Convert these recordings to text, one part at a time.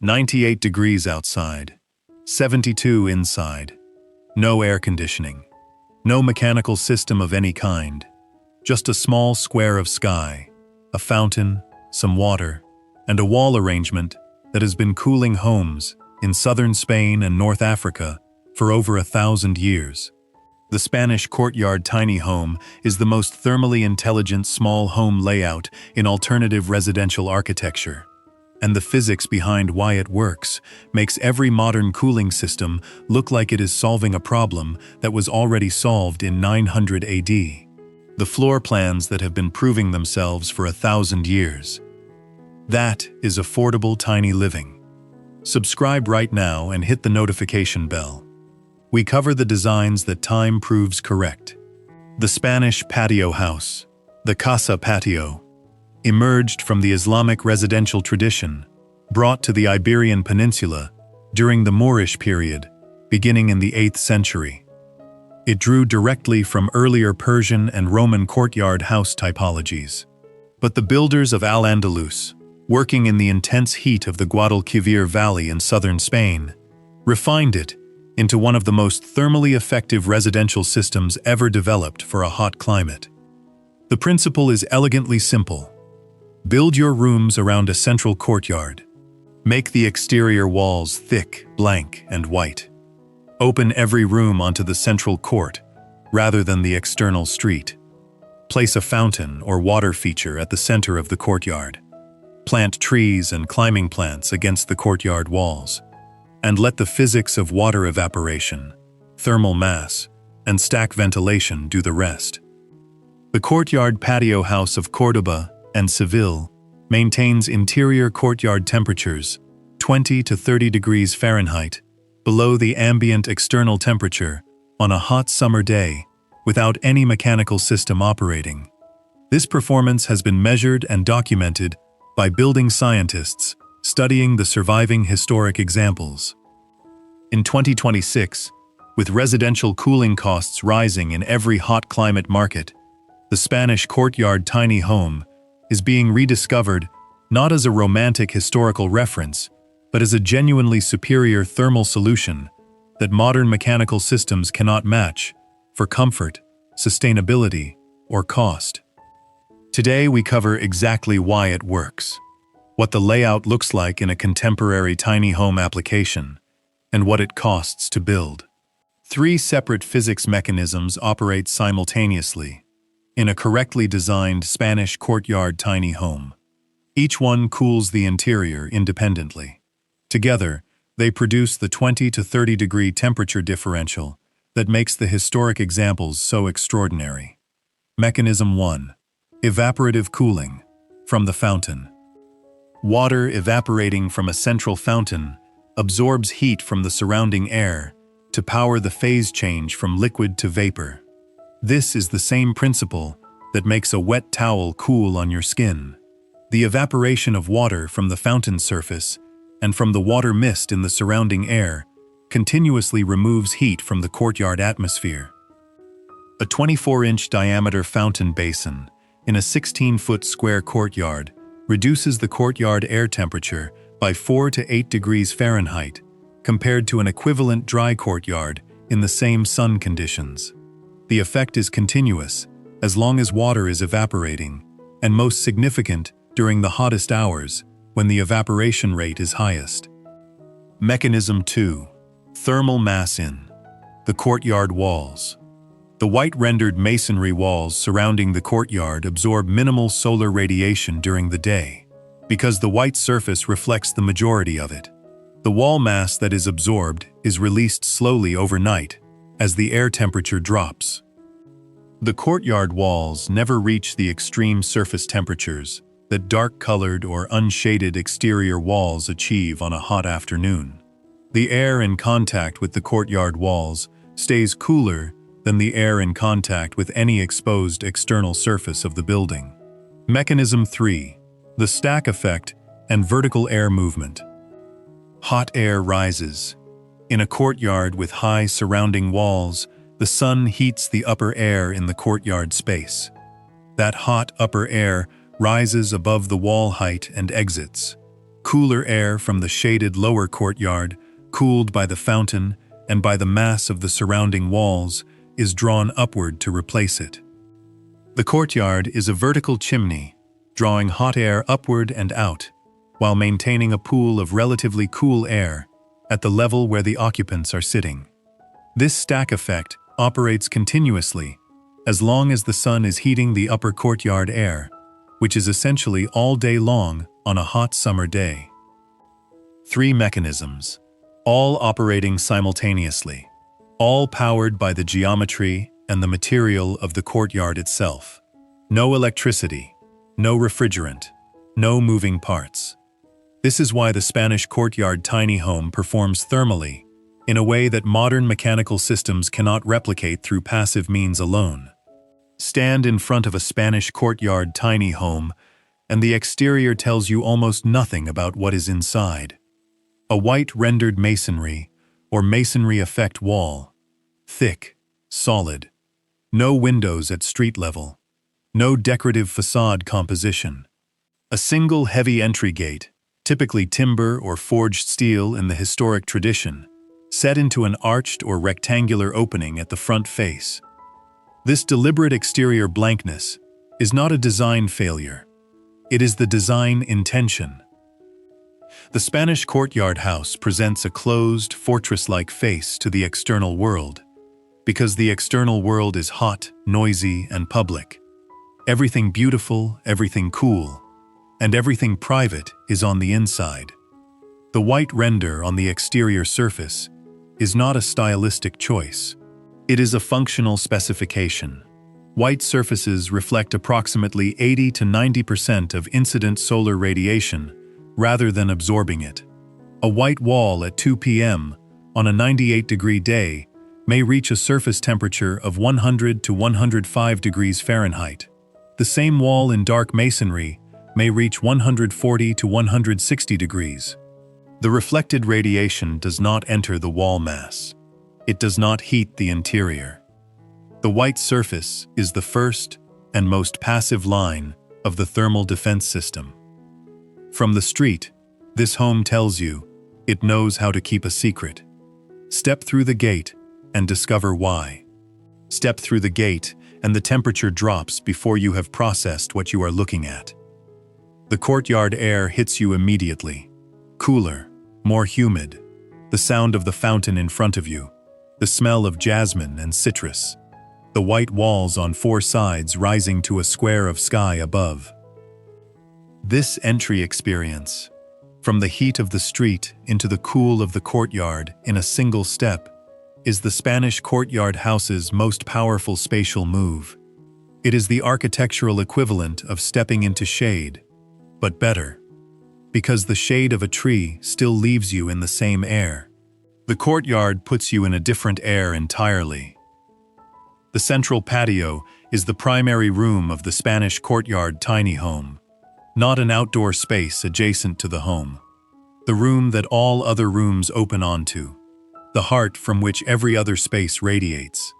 98 degrees outside, 72 inside. No air conditioning. No mechanical system of any kind. Just a small square of sky, a fountain, some water, and a wall arrangement that has been cooling homes in southern Spain and North Africa for over 1,000 years. The Spanish Courtyard Tiny Home is the most thermally intelligent small home layout in alternative residential architecture. And the physics behind why it works makes every modern cooling system look like it is solving a problem that was already solved in 900 AD. The floor plans that have been proving themselves for 1,000 years. That is affordable tiny living. Subscribe right now and hit the notification bell. We cover the designs that time proves correct. The Spanish patio house, the Casa Patio, emerged from the Islamic residential tradition, brought to the Iberian Peninsula during the Moorish period, beginning in the 8th century. It drew directly from earlier Persian and Roman courtyard house typologies. But the builders of Al-Andalus, working in the intense heat of the Guadalquivir Valley in southern Spain, refined it into one of the most thermally effective residential systems ever developed for a hot climate. The principle is elegantly simple. Build your rooms around a central courtyard. Make the exterior walls thick, blank, and white. Open every room onto the central court, rather than the external street. Place a fountain or water feature at the center of the courtyard. Plant trees and climbing plants against the courtyard walls. And let the physics of water evaporation, thermal mass, and stack ventilation do the rest. The Courtyard Patio House of Córdoba and Seville maintains interior courtyard temperatures 20 to 30 degrees Fahrenheit below the ambient external temperature on a hot summer day without any mechanical system operating. This performance has been measured and documented by building scientists studying the surviving historic examples. In 2026, with residential cooling costs rising in every hot climate market, the Spanish Courtyard Tiny Home is being rediscovered not as a romantic historical reference, but as a genuinely superior thermal solution that modern mechanical systems cannot match for comfort, sustainability, or cost. Today we cover exactly why it works, what the layout looks like in a contemporary tiny home application, and what it costs to build. 3 separate physics mechanisms operate simultaneously in a correctly designed Spanish courtyard tiny home. Each one cools the interior independently. Together, they produce the 20 to 30 degree temperature differential that makes the historic examples so extraordinary. Mechanism 1. Evaporative cooling from the fountain. Water evaporating from a central fountain absorbs heat from the surrounding air to power the phase change from liquid to vapor. This is the same principle that makes a wet towel cool on your skin. The evaporation of water from the fountain surface and from the water mist in the surrounding air continuously removes heat from the courtyard atmosphere. A 24-inch diameter fountain basin in a 16-foot square courtyard reduces the courtyard air temperature by 4 to 8 degrees Fahrenheit compared to an equivalent dry courtyard in the same sun conditions. The effect is continuous as long as water is evaporating, and most significant during the hottest hours when the evaporation rate is highest. Mechanism 2. Thermal mass in the courtyard walls. The white rendered masonry walls surrounding the courtyard absorb minimal solar radiation during the day, because the white surface reflects the majority of it. The wall mass that is absorbed is released slowly overnight as the air temperature drops. The courtyard walls never reach the extreme surface temperatures that dark-colored or unshaded exterior walls achieve on a hot afternoon. The air in contact with the courtyard walls stays cooler than the air in contact with any exposed external surface of the building. Mechanism 3. The stack effect and vertical air movement. Hot air rises. In a courtyard with high surrounding walls, the sun heats the upper air in the courtyard space. That hot upper air rises above the wall height and exits. Cooler air from the shaded lower courtyard, cooled by the fountain and by the mass of the surrounding walls, is drawn upward to replace it. The courtyard is a vertical chimney, drawing hot air upward and out, while maintaining a pool of relatively cool air at the level where the occupants are sitting. This stack effect operates continuously as long as the sun is heating the upper courtyard air, which is essentially all day long on a hot summer day. 3 mechanisms, all operating simultaneously, all powered by the geometry and the material of the courtyard itself. No electricity, no refrigerant, no moving parts. This is why the Spanish Courtyard Tiny Home performs thermally, in a way that modern mechanical systems cannot replicate through passive means alone. Stand in front of a Spanish Courtyard Tiny Home, and the exterior tells you almost nothing about what is inside. A white rendered masonry or masonry effect wall, thick, solid. No windows at street level. No decorative facade composition. A single heavy entry gate, typically timber or forged steel in the historic tradition, set into an arched or rectangular opening at the front face. This deliberate exterior blankness is not a design failure. It is the design intention. The Spanish courtyard house presents a closed, fortress-like face to the external world, because the external world is hot, noisy, and public. Everything beautiful, everything cool, and everything private is on the inside. The white render on the exterior surface is not a stylistic choice. It is a functional specification. White surfaces reflect approximately 80 to 90% of incident solar radiation rather than absorbing it. A white wall at 2 p.m. on a 98-degree day may reach a surface temperature of 100 to 105 degrees Fahrenheit. The same wall in dark masonry may reach 140 to 160 degrees. The reflected radiation does not enter the wall mass. It does not heat the interior. The white surface is the first and most passive line of the thermal defense system. From the street, this home tells you it knows how to keep a secret. Step through the gate and discover why. Step through the gate and the temperature drops before you have processed what you are looking at. The courtyard air hits you immediately. Cooler, more humid. The sound of the fountain in front of you. The smell of jasmine and citrus. The white walls on 4 sides rising to a square of sky above. This entry experience, from the heat of the street into the cool of the courtyard in a single step, is the Spanish courtyard house's most powerful spatial move. It is the architectural equivalent of stepping into shade, but better, because the shade of a tree still leaves you in the same air. The courtyard puts you in a different air entirely. The central patio is the primary room of the Spanish Courtyard Tiny Home, not an outdoor space adjacent to the home. The room that all other rooms open onto. The heart from which every other space radiates.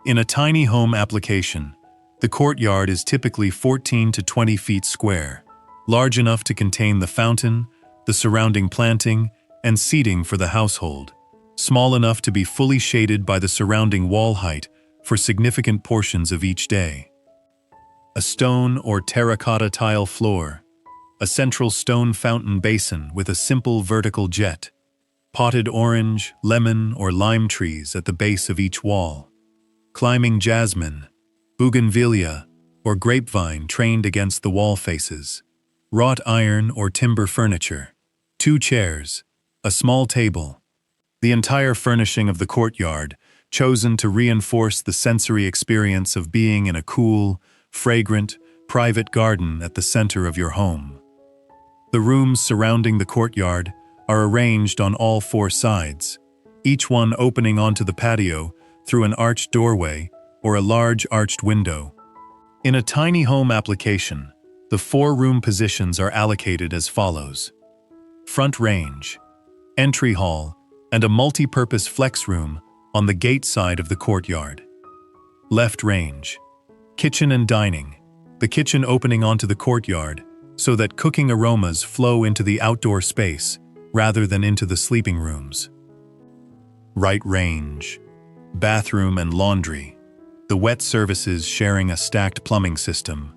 In a tiny home application, the courtyard is typically 14 to 20 feet square, large enough to contain the fountain, the surrounding planting, and seating for the household, small enough to be fully shaded by the surrounding wall height for significant portions of each day. A stone or terracotta tile floor, a central stone fountain basin with a simple vertical jet, potted orange, lemon, or lime trees at the base of each wall, climbing jasmine, bougainvillea, or grapevine trained against the wall faces, wrought iron or timber furniture, 2 chairs, a small table. The entire furnishing of the courtyard, chosen to reinforce the sensory experience of being in a cool, fragrant, private garden at the center of your home. The rooms surrounding the courtyard are arranged on all 4 sides, each one opening onto the patio through an arched doorway or a large arched window. In a tiny home application, the 4 room positions are allocated as follows: front range, entry hall, and a multi-purpose flex room on the gate side of the courtyard. Left range, kitchen and dining, the kitchen opening onto the courtyard, so that cooking aromas flow into the outdoor space rather than into the sleeping rooms. Right range, bathroom and laundry, the wet services sharing a stacked plumbing system.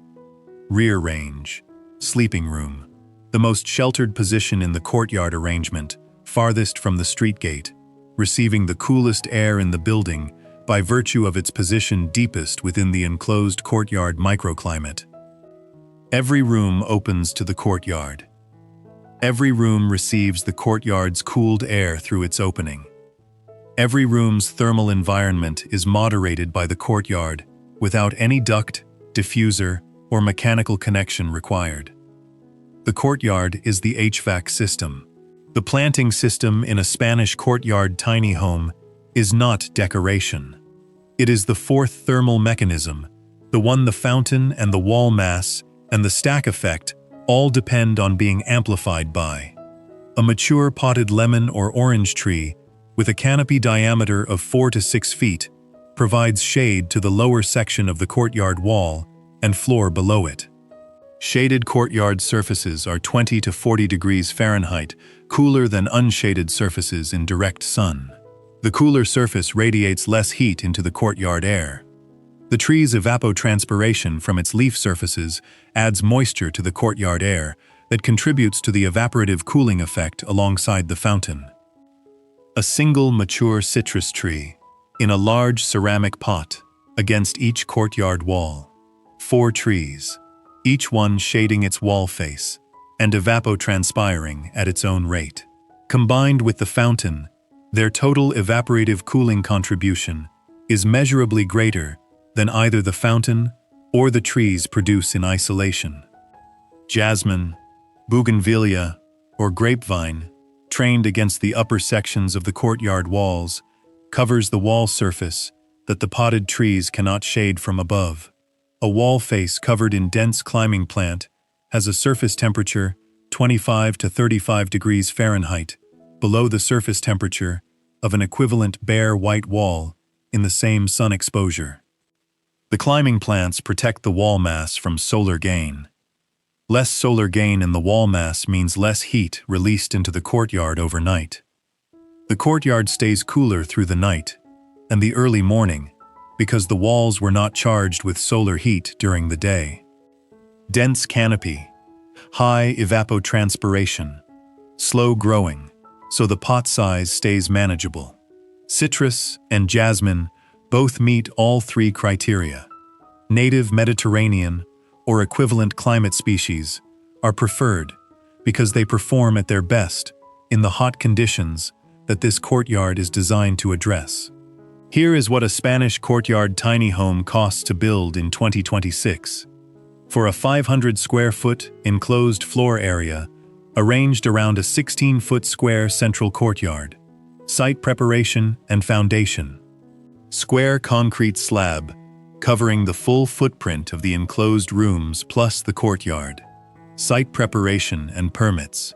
Rear range, sleeping room, the most sheltered position in the courtyard arrangement, farthest from the street gate, receiving the coolest air in the building by virtue of its position deepest within the enclosed courtyard microclimate. Every room opens to the courtyard. Every room receives the courtyard's cooled air through its opening. Every room's thermal environment is moderated by the courtyard without any duct, diffuser, or mechanical connection required. The courtyard is the HVAC system. The planting system in a Spanish courtyard tiny home is not decoration. It is the fourth thermal mechanism, the one the fountain and the wall mass and the stack effect all depend on being amplified by. A mature potted lemon or orange tree with a canopy diameter of 4 to 6 feet provides shade to the lower section of the courtyard wall and floor below it. Shaded courtyard surfaces are 20 to 40 degrees Fahrenheit, cooler than unshaded surfaces in direct sun. The cooler surface radiates less heat into the courtyard air. The tree's evapotranspiration from its leaf surfaces adds moisture to the courtyard air that contributes to the evaporative cooling effect alongside the fountain. A single mature citrus tree in a large ceramic pot against each courtyard wall. 4 trees, each one shading its wall face and evapotranspiring at its own rate. Combined with the fountain, their total evaporative cooling contribution is measurably greater than either the fountain or the trees produce in isolation. Jasmine, bougainvillea, or grapevine, trained against the upper sections of the courtyard walls, covers the wall surface that the potted trees cannot shade from above. A wall face covered in dense climbing plant has a surface temperature 25 to 35 degrees Fahrenheit below the surface temperature of an equivalent bare white wall in the same sun exposure. The climbing plants protect the wall mass from solar gain. Less solar gain in the wall mass means less heat released into the courtyard overnight. The courtyard stays cooler through the night and the early morning because the walls were not charged with solar heat during the day. Dense canopy, high evapotranspiration, slow growing, so the pot size stays manageable. Citrus and jasmine both meet all 3 criteria. Native Mediterranean or equivalent climate species are preferred because they perform at their best in the hot conditions that this courtyard is designed to address. Here is what a Spanish courtyard tiny home costs to build in 2026. For a 500 square foot enclosed floor area arranged around a 16-foot square central courtyard. Site preparation and foundation. Square concrete slab covering the full footprint of the enclosed rooms plus the courtyard. Site preparation and permits,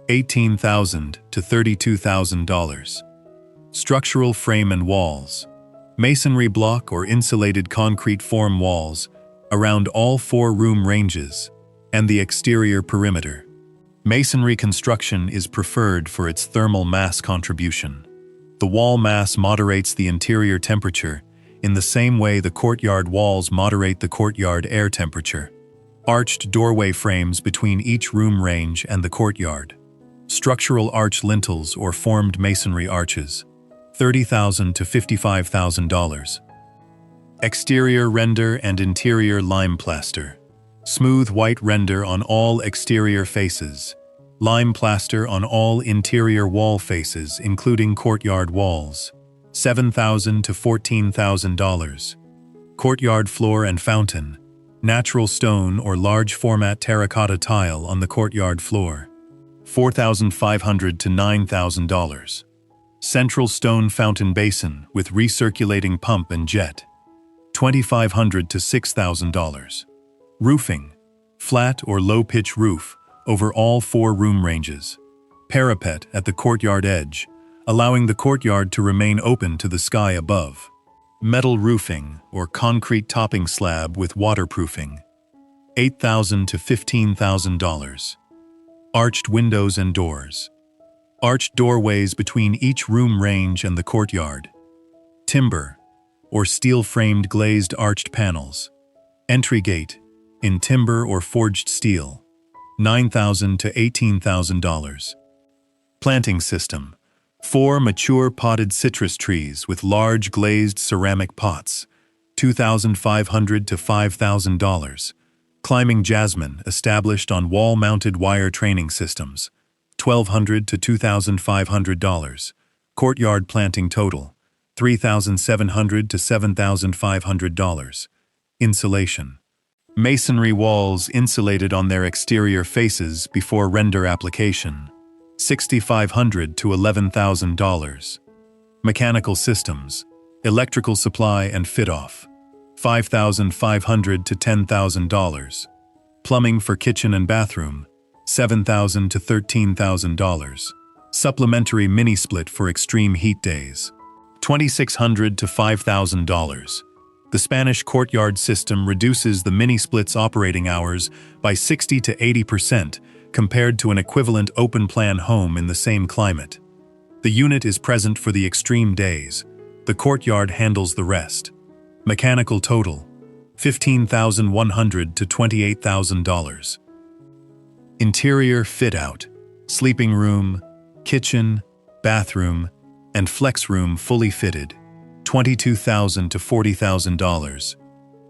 $18,000 to $32,000. Structural frame and walls, masonry block or insulated concrete form walls around all 4 room ranges and the exterior perimeter. Masonry construction is preferred for its thermal mass contribution. The wall mass moderates the interior temperature in the same way the courtyard walls moderate the courtyard air temperature. Arched doorway frames between each room range and the courtyard. Structural arch lintels or formed masonry arches, $30,000 to $55,000. Exterior render and interior lime plaster. Smooth white render on all exterior faces. Lime plaster on all interior wall faces, including courtyard walls, $7,000 to $14,000. Courtyard floor and fountain. Natural stone or large format terracotta tile on the courtyard floor, $4,500 to $9,000. Central stone fountain basin with recirculating pump and jet, $2,500 to $6,000. Roofing, flat or low-pitch roof over all 4 room ranges. Parapet at the courtyard edge, allowing the courtyard to remain open to the sky above. Metal roofing or concrete topping slab with waterproofing. $8,000 to $15,000. Arched windows and doors. Arched doorways between each room range and the courtyard. Timber, or steel-framed glazed arched panels. Entry gate, in timber or forged steel. $9,000 to $18,000. Planting system. 4 mature potted citrus trees with large glazed ceramic pots. $2,500 to $5,000. Climbing jasmine established on wall-mounted wire training systems. $1,200 to $2,500. Courtyard planting total. $3,700 to $7,500. Insulation. Masonry walls insulated on their exterior faces before render application. $6,500 to $11,000. Mechanical systems. Electrical supply and fit-off. $5,500 to $10,000. Plumbing for kitchen and bathroom. $7,000 to $13,000. Supplementary mini-split for extreme heat days. $2,600 to $5,000. The Spanish Courtyard system reduces the mini-split's operating hours by 60 to 80% compared to an equivalent open-plan home in the same climate. The unit is present for the extreme days. The courtyard handles the rest. Mechanical total, $15,100 to $28,000. Interior fit-out, sleeping room, kitchen, bathroom, and flex room fully fitted, $22,000 to $40,000.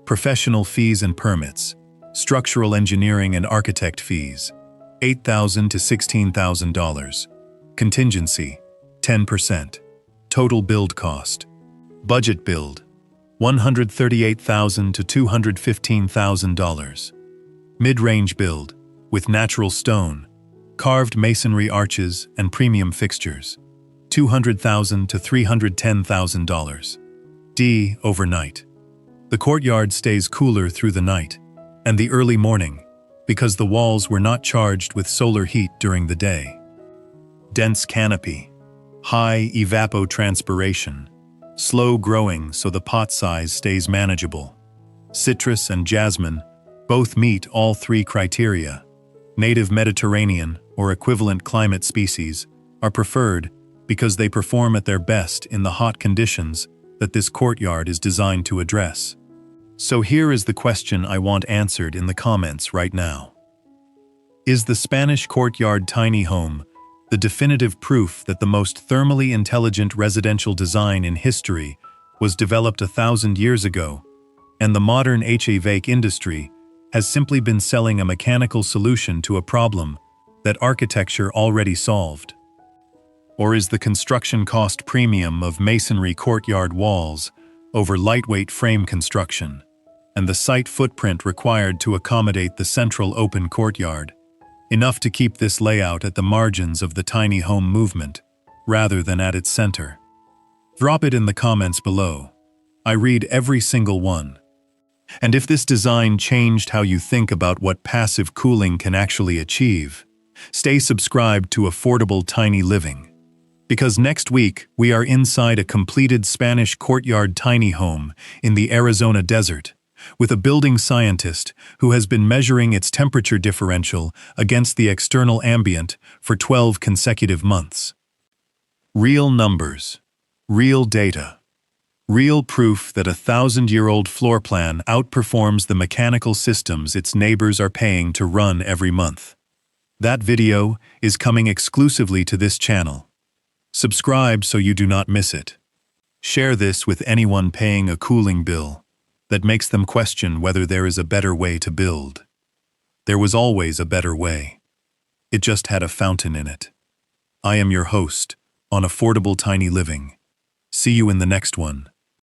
Professional fees and permits, structural engineering and architect fees, $8,000 to $16,000. Contingency, 10%. Total build cost. Budget build, $138,000 to $215,000. Mid-range build, with natural stone, carved masonry arches and premium fixtures, $200,000 to $310,000. D. Overnight. The courtyard stays cooler through the night and the early morning because the walls were not charged with solar heat during the day. Dense canopy. High evapotranspiration. Slow growing so the pot size stays manageable. Citrus and jasmine both meet all 3 criteria. Native Mediterranean or equivalent climate species are preferred because they perform at their best in the hot conditions that this courtyard is designed to address. So here is the question I want answered in the comments right now. Is the Spanish Courtyard Tiny Home the definitive proof that the most thermally intelligent residential design in history was developed 1,000 years ago, and the modern HVAC industry has simply been selling a mechanical solution to a problem that architecture already solved? Or is the construction cost premium of masonry courtyard walls over lightweight frame construction, and the site footprint required to accommodate the central open courtyard, enough to keep this layout at the margins of the tiny home movement, rather than at its center? Drop it in the comments below. I read every single one. And if this design changed how you think about what passive cooling can actually achieve, stay subscribed to Affordable Tiny Living. Because next week, we are inside a completed Spanish Courtyard Tiny Home in the Arizona desert, with a building scientist who has been measuring its temperature differential against the external ambient for 12 consecutive months. Real numbers, real data, real proof that a 1,000-year-old floor plan outperforms the mechanical systems its neighbors are paying to run every month. That video is coming exclusively to this channel. Subscribe so you do not miss it. Share this with anyone paying a cooling bill that makes them question whether there is a better way to build. There was always a better way. It just had a fountain in it. I am your host on Affordable Tiny Living. See you in the next one.